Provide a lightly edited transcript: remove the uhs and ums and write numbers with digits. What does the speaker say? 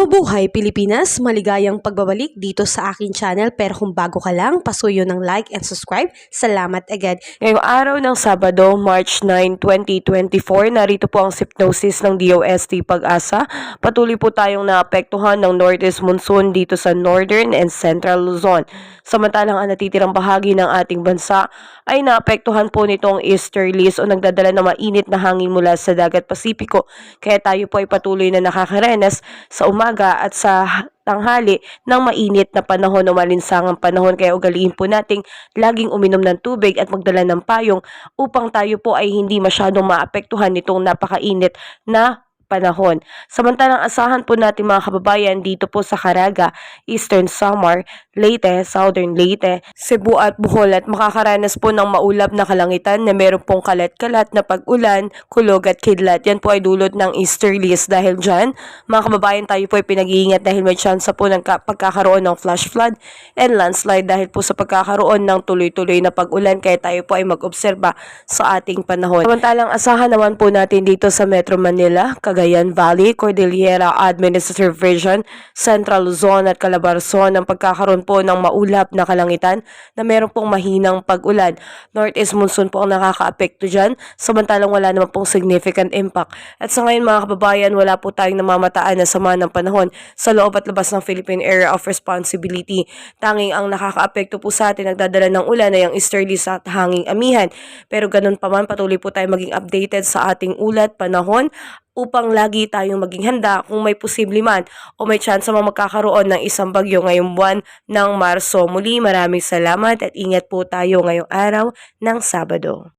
Mabuhay Pilipinas! Maligayang pagbabalik dito sa aking channel, pero kung bago ka lang, pasuyo ng like and subscribe. Salamat agad! Ngayong araw ng Sabado, March 9, 2024, narito po ang SIPnosis ng DOST Pag-asa. Patuloy po tayong naapektuhan ng Northeast Monsoon dito sa Northern and Central Luzon. Samantalang ang natitirang bahagi ng ating bansa ay naapektuhan po nitong easterlies o nagdadala ng mainit na hangin mula sa Dagat Pasipiko. Kaya tayo po ay patuloy na nakakarenas sa umaga at sa tanghali ng mainit na panahon o malinsangang panahon. Kaya ugaliin po nating laging uminom ng tubig at magdala ng payong upang tayo po ay hindi masyadong maapektuhan nitong napakainit na panahon. Samantalang asahan po natin mga kababayan dito po sa Caraga, Eastern Samar, Leyte, Southern Leyte, Cebu at Bohol at makakaranas po ng maulap na kalangitan na meron pong kalat-kalat na pag-ulan, kulog at kidlat. Yan po ay dulot ng easterlies. Dahil dyan, mga kababayan, tayo po ay pinag-iingat dahil may chance po ng pagkakaroon ng flash flood and landslide dahil po sa pagkakaroon ng tuloy-tuloy na pag-ulan. Kaya tayo po ay mag-obserba sa ating panahon. Samantalang asahan naman po natin dito sa Metro Manila, Cagayan Valley, Cordillera Administrative Region, Central Luzon at Calabarzon ang pagkakaroon po ng maulap na kalangitan na meron pong mahinang pag-ulan. Northeast monsoon po ang nakaka-apekto dyan, samantalang wala naman pong significant impact. At sa ngayon mga kababayan, wala po tayong namamataan na sama ng panahon sa loob at labas ng Philippine Area of Responsibility. Tanging ang nakaka-apekto po sa atin, nagdadala ng ulan ay ang easterlies at hanging amihan. Pero ganun pa man, patuloy po tayo maging updated sa ating ulat, panahon, upang lagi tayong maging handa kung may posible man o may chance na magkakaroon ng isang bagyo ngayong buwan ng Marso. Muli, maraming salamat at ingat po tayo ngayong araw ng Sabado.